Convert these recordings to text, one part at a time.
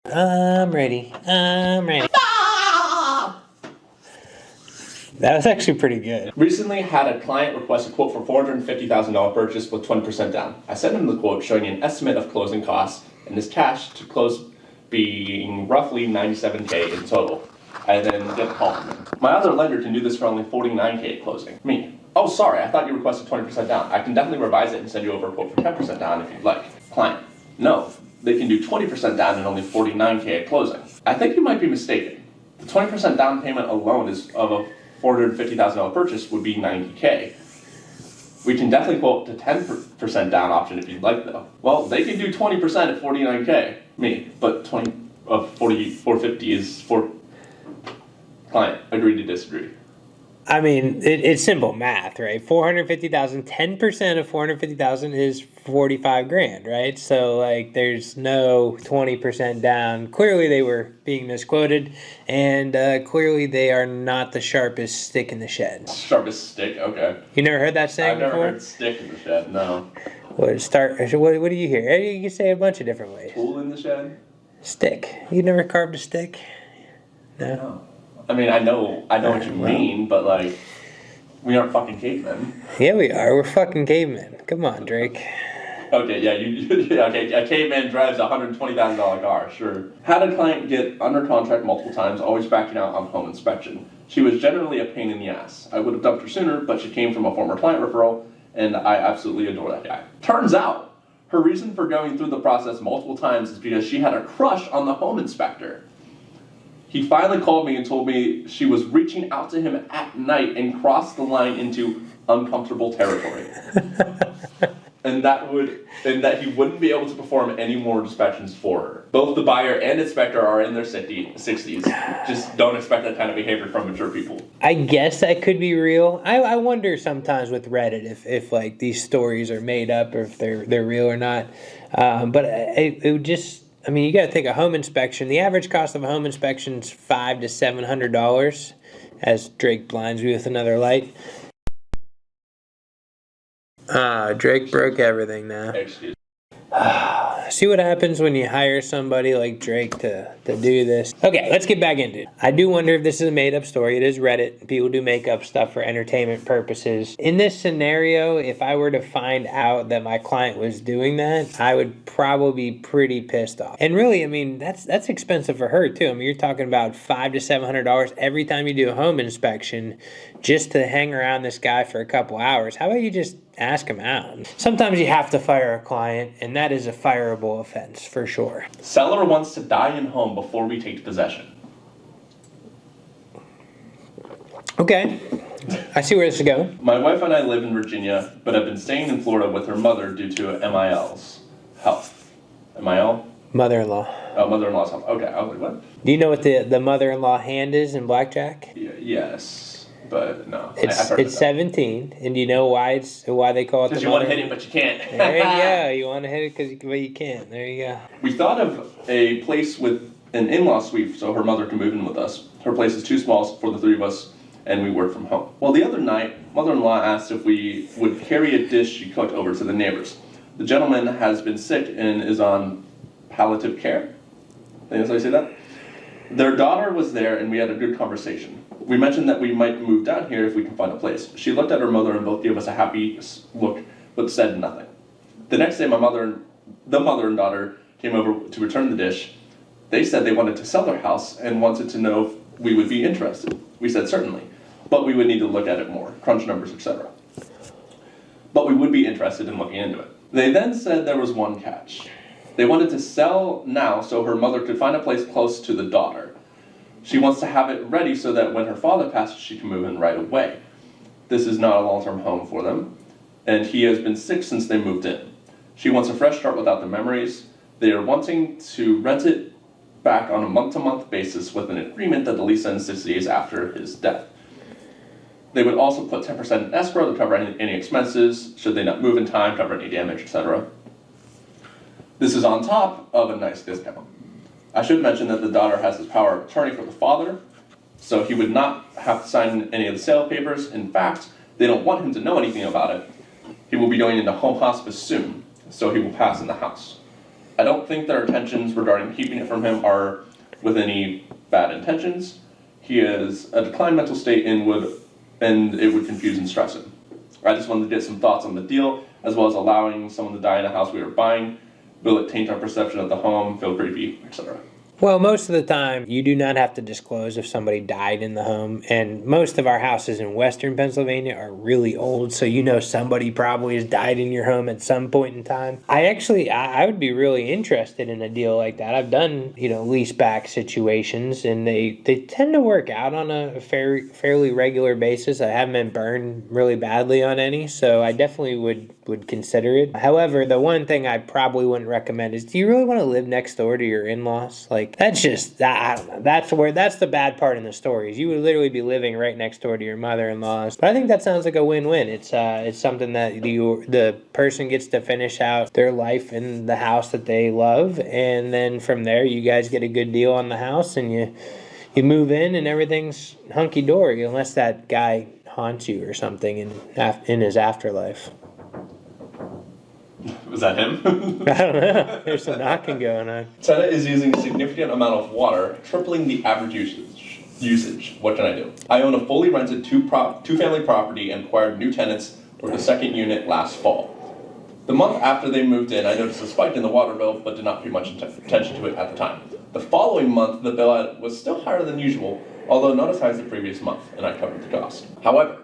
I'm ready. That was actually pretty good. Recently had a client request a quote for $450,000 purchase with 20% down. I sent him the quote showing an estimate of closing costs and his cash to close being roughly $97K in total. I then get a call from him. My other lender can do this for only $49K at closing. Me. Oh, sorry, I thought you requested 20% down. I can definitely revise it and send you over a quote for 10% down if you'd like. Client. No, they can do 20% down and only $49K at closing. I think you might be mistaken. The 20% down payment alone is of a $450,000 purchase would be $90K. We can definitely quote the 10% down option if you'd like though. Well, they can do 20% at $49K. Me, but 450 is for client. Agree to disagree. I mean, it's simple math, right? 450,000, 10% of 450,000 is 45 grand, right? So like there's no 20% down. Clearly they were being misquoted, and clearly they are not the sharpest stick in the shed. Sharpest stick, okay. You never heard that saying before? I've never heard stick in the shed, no. What do you hear? You can say a bunch of different ways. Tool in the shed? Stick. You never carved a stick? No. I mean, I know what you mean, but like, we aren't fucking cavemen. Yeah, we are. We're fucking cavemen. Come on, Drake. Okay, yeah, okay. A caveman drives a $120,000 car, sure. Had a client get under contract multiple times, always backing out on home inspection. She was generally a pain in the ass. I would have dumped her sooner, but she came from a former client referral, and I absolutely adore that guy. Turns out, her reason for going through the process multiple times is because she had a crush on the home inspector. He finally called me and told me she was reaching out to him at night and crossed the line into uncomfortable territory. and that he wouldn't be able to perform any more inspections for her. Both the buyer and inspector are in their 60s. Just don't expect that kind of behavior from mature people. I guess that could be real. I wonder sometimes with Reddit if like these stories are made up or if they're real or not. But it would just, I mean, you got to think a home inspection. The average cost of a home inspection is $500 to $700. As Drake blinds me with another light. Drake broke everything now. Excuse. See what happens when you hire somebody like Drake to do this. Okay, let's get back into it. I do wonder if this is a made-up story. It is Reddit. People do make up stuff for entertainment purposes. In this scenario, if I were to find out that my client was doing that, I would probably be pretty pissed off. And really, I mean, that's expensive for her too. I mean, you're talking about $500 to $700 every time you do a home inspection just to hang around this guy for a couple hours. How about you just ask him out? Sometimes you have to fire a client, and that is a fireable offense for sure. Seller wants to die in home before we take possession. Okay, I see where this is going. My wife and I live in Virginia, but have been staying in Florida with her mother due to MIL's health. MIL? Mother-in-law. Oh, mother-in-law's health. Okay, I was like, what? Do you know what the mother-in-law hand is in blackjack? Yes. But no, it's 17, and do you know why they call it? Because you want to hit it, but you can't. There you go. You want to hit it but you can't. There you go. We thought of a place with an in-law suite, so her mother can move in with us. Her place is too small for the three of us, and we work from home. Well, the other night, mother-in-law asked if we would carry a dish she cooked over to the neighbors. The gentleman has been sick and is on palliative care. I think that's how you say that. Their daughter was there, and we had a good conversation. We mentioned that we might move down here if we can find a place. She looked at her mother and both gave us a happy look, but said nothing. The next day, the mother and daughter came over to return the dish. They said they wanted to sell their house and wanted to know if we would be interested. We said certainly, but we would need to look at it more, crunch numbers, etc. But we would be interested in looking into it. They then said there was one catch. They wanted to sell now so her mother could find a place close to the daughter. She wants to have it ready so that when her father passes, she can move in right away. This is not a long-term home for them, and he has been sick since they moved in. She wants a fresh start without the memories. They are wanting to rent it back on a month-to-month basis with an agreement that the lease ends 60 days after his death. They would also put 10% in escrow to cover any expenses, should they not move in time, cover any damage, etc. This is on top of a nice discount. I should mention that the daughter has his power of attorney for the father, so he would not have to sign any of the sale papers. In fact, they don't want him to know anything about it. He will be going into home hospice soon, so he will pass in the house. I don't think their intentions regarding keeping it from him are with any bad intentions. He is a declined mental state and it would confuse and stress him. I just wanted to get some thoughts on the deal, as well as allowing someone to die in a house we were buying. Will it taint our perception of the home, feel creepy, etc.? Well, most of the time, you do not have to disclose if somebody died in the home. And most of our houses in Western Pennsylvania are really old, so you know somebody probably has died in your home at some point in time. I would be really interested in a deal like that. I've done, lease back situations, and they tend to work out on a fairly regular basis. I haven't been burned really badly on any, so I definitely would consider it. However, the one thing I probably wouldn't recommend is, do you really want to live next door to your in-laws? Like, that's just, I don't know. That's the bad part in the story, is you would literally be living right next door to your mother-in-laws. But I think that sounds like a win-win. It's something that the person gets to finish out their life in the house that they love, and then from there you guys get a good deal on the house, and you move in and everything's hunky-dory, unless that guy haunts you or something in his afterlife. Was that him? I don't know. There's some knocking going on. Tenant is using a significant amount of water, tripling the average usage. What can I do? I own a fully rented two-family property and acquired new tenants for the second unit last fall. The month after they moved in, I noticed a spike in the water bill, but did not pay much attention to it at the time. The following month, the bill was still higher than usual, although not as high as the previous month, and I covered the cost. However,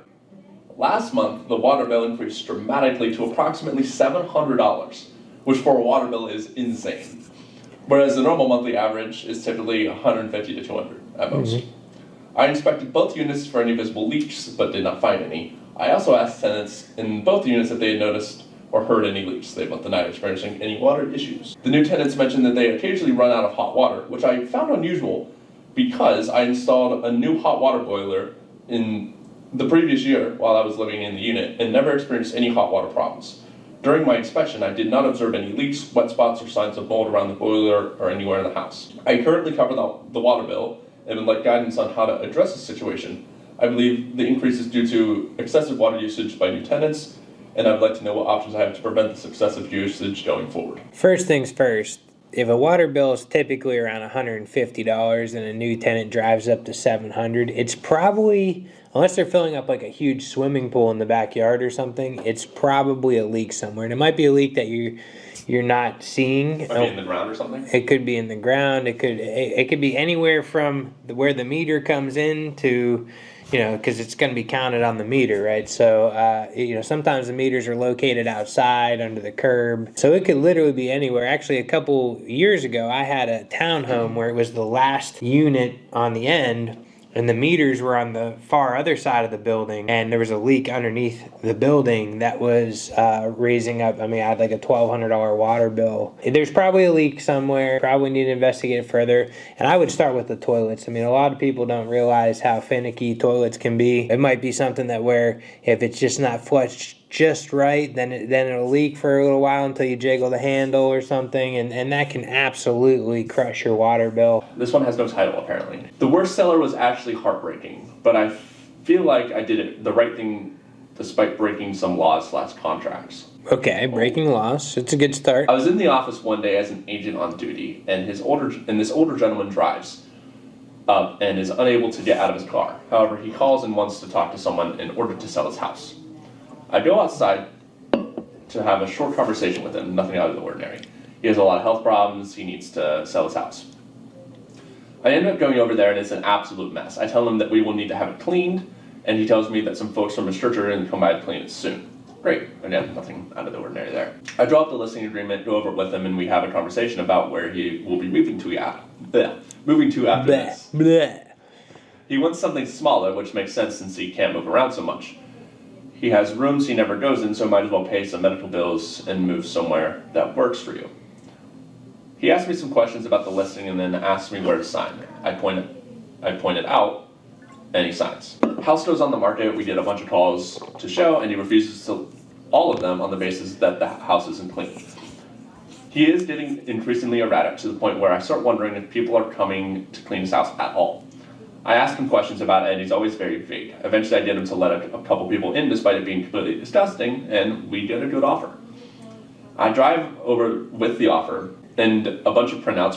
last month, the water bill increased dramatically to approximately $700, which for a water bill is insane. Whereas the normal monthly average is typically $150 to $200 at most. I inspected both units for any visible leaks, but did not find any. I also asked tenants in both units if they had noticed or heard any leaks. They both denied experiencing any water issues. The new tenants mentioned that they occasionally run out of hot water, which I found unusual because I installed a new hot water boiler in the previous year while I was living in the unit and never experienced any hot water problems. During my inspection, I did not observe any leaks, wet spots, or signs of mold around the boiler or anywhere in the house. I currently cover the water bill and would like guidance on how to address the situation. I believe the increase is due to excessive water usage by new tenants, and I'd like to know what options I have to prevent this excessive usage going forward. First things first, if a water bill is typically around $150 and a new tenant drives up to $700, it's probably, unless they're filling up like a huge swimming pool in the backyard or something, it's probably a leak somewhere. And it might be a leak that you're not seeing. It might be in the ground or something? It could be in the ground. It could be anywhere from where the meter comes in to, because it's going to be counted on the meter, right? So, sometimes the meters are located outside under the curb. So it could literally be anywhere. Actually, a couple years ago, I had a townhome where it was the last unit on the end, and the meters were on the far other side of the building, and there was a leak underneath the building that was raising up. I had like a $1,200 water bill. There's probably a leak somewhere. Probably need to investigate it further. And I would start with the toilets. A lot of people don't realize how finicky toilets can be. It might be something that where if it's just not flushed just right, then it'll leak for a little while until you jiggle the handle or something, and that can absolutely crush your water bill. This one has no title, apparently. The worst seller was actually heartbreaking, but I feel like I did it the right thing despite breaking some laws/contracts. Okay, breaking laws. It's a good start. I was in the office one day as an agent on duty, and this older gentleman drives up and is unable to get out of his car. However, he calls and wants to talk to someone in order to sell his house. I go outside to have a short conversation with him, nothing out of the ordinary. He has a lot of health problems, he needs to sell his house. I end up going over there and it's an absolute mess. I tell him that we will need to have it cleaned, and he tells me that some folks from his church are going to come by to clean it soon. Great, again, nothing out of the ordinary there. I draw up the listing agreement, go over it with him, and we have a conversation about where he will be moving to after this. Bleh. He wants something smaller, which makes sense since he can't move around so much. He has rooms he never goes in, so might as well pay some medical bills and move somewhere that works for you. He asked me some questions about the listing and then asked me where to sign. I pointed out, and he signs. House goes on the market. We did a bunch of calls to show, and he refuses to all of them on the basis that the house isn't clean. He is getting increasingly erratic to the point where I start wondering if people are coming to clean his house at all. I ask him questions about it, and he's always very vague. Eventually, I get him to let a couple people in, despite it being completely disgusting, and we get a good offer. I drive over with the offer, and a bunch of printouts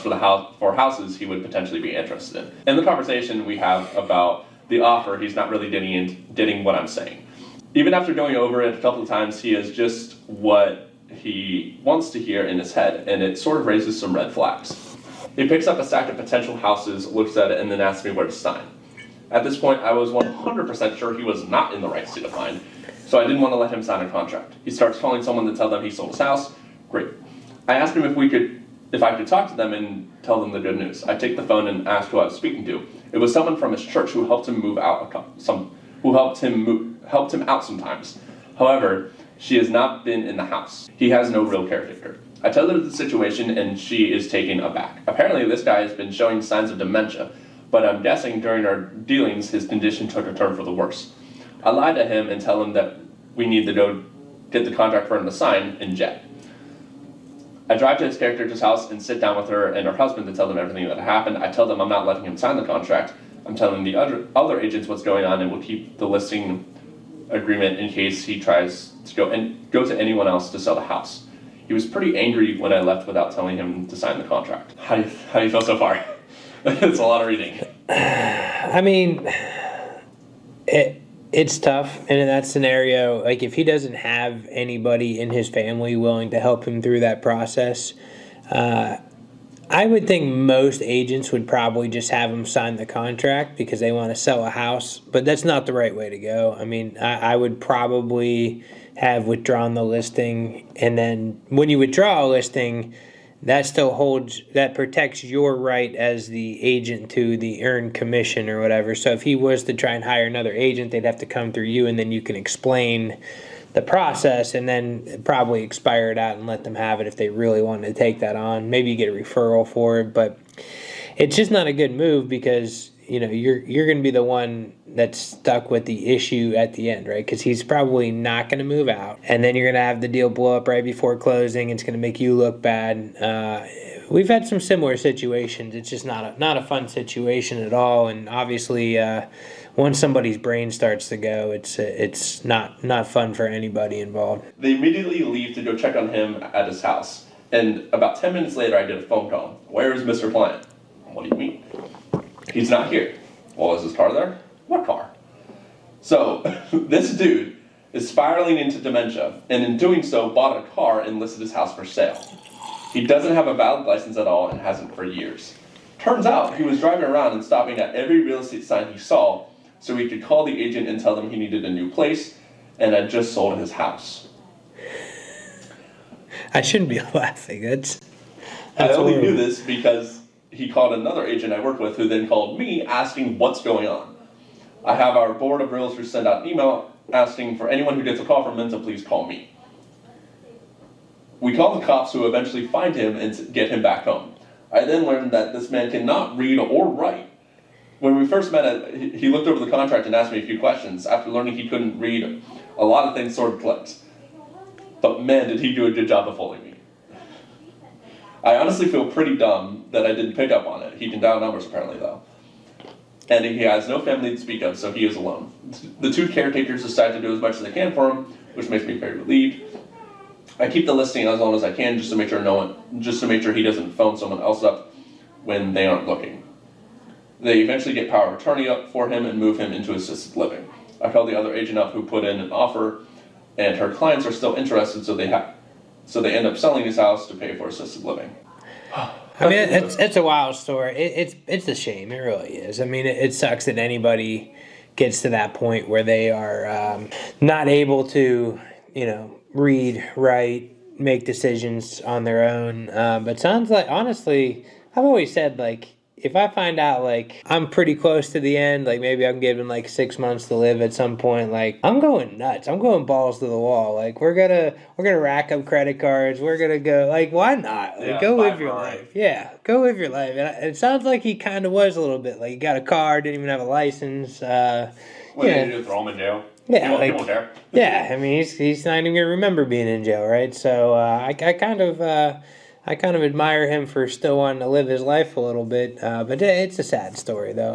for houses he would potentially be interested in. In the conversation we have about the offer, he's not really getting what I'm saying. Even after going over it a couple of times, he is just what he wants to hear in his head, and it sort of raises some red flags. He picks up a stack of potential houses, looks at it, and then asks me where to sign. At this point, I was 100% sure he was not in the right state of mind, so I didn't want to let him sign a contract. He starts calling someone to tell them he sold his house. Great. I asked him if I could talk to them and tell them the good news. I take the phone and ask who I was speaking to. It was someone from his church who helped him move out helped him out sometimes. However, she has not been in the house. He has no real caretaker. I tell her the situation and she is taken aback. Apparently this guy has been showing signs of dementia, but I'm guessing during our dealings his condition took a turn for the worse. I lie to him and tell him that we need to go get the contract for him to sign in jet. I drive to his character's house and sit down with her and her husband to tell them everything that happened. I tell them I'm not letting him sign the contract. I'm telling the other agents what's going on and we'll keep the listing agreement in case he tries to go to anyone else to sell the house. He was pretty angry when I left without telling him to sign the contract. How do you feel so far? It's a lot of reading. I mean, it's tough, and in that scenario, like if he doesn't have anybody in his family willing to help him through that process, I would think most agents would probably just have him sign the contract because they want to sell a house, but that's not the right way to go. I mean, I would probably have withdrawn the listing, and then when you withdraw a listing, that protects your right as the agent to the earned commission or whatever. So if he was to try and hire another agent, they'd have to come through you, and then you can explain the process and then probably expire it out and let them have it if they really wanted to take that on. Maybe you get a referral for it, but it's just not a good move because you're going to be the one that's stuck with the issue at the end, right? Because he's probably not going to move out, and then you're going to have the deal blow up right before closing. It's going to make you look bad. We've had some similar situations. It's just not a fun situation at all, and obviously, once somebody's brain starts to go, it's not fun for anybody involved. They immediately leave to go check on him at his house, and about 10 minutes later, I get a phone call. Where is Mr. Client? What do you mean? He's not here. Well, is his car there? What car? So, this dude is spiraling into dementia, and in doing so, bought a car and listed his house for sale. He doesn't have a valid license at all and hasn't for years. Turns out, he was driving around and stopping at every real estate sign he saw so he could call the agent and tell them he needed a new place and had just sold his house. I shouldn't be laughing. That's I only horrible. knew this because he called another agent I work with who then called me asking what's going on. I have our board of realtors send out an email asking for anyone who gets a call from him to please call me. We call the cops who eventually find him and get him back home. I then learned that this man cannot read or write. When we first met, he looked over the contract and asked me a few questions. After learning he couldn't read, a lot of things sort of clicked. But man, did he do a good job of fooling me. I honestly feel pretty dumb that I didn't pick up on it. He can dial numbers apparently though. And he has no family to speak of, so he is alone. The two caretakers decide to do as much as they can for him, which makes me very relieved. I keep the listing as long as I can just to make sure he doesn't phone someone else up when they aren't looking. They eventually get power of attorney up for him and move him into assisted living. I called the other agent up who put in an offer, and her clients are still interested, so they end up selling his house to pay for assisted living. I mean, it's a wild story. It's a shame. It really is. I mean, it sucks that anybody gets to that point where they are not able to, read, write, make decisions on their own. But sounds like, honestly, I've always said, if I find out, I'm pretty close to the end, maybe I'm given, 6 months to live at some point, I'm going nuts. I'm going balls to the wall. We're gonna rack up credit cards. We're gonna go, why not? Go live your life. Yeah, go live your life. And it sounds like he kind of was a little bit. He got a car, didn't even have a license. What did you do, throw him in jail? Yeah, he won't care. Yeah, I mean, he's not even gonna remember being in jail, right? So I kind of admire him for still wanting to live his life a little bit, but it's a sad story, though.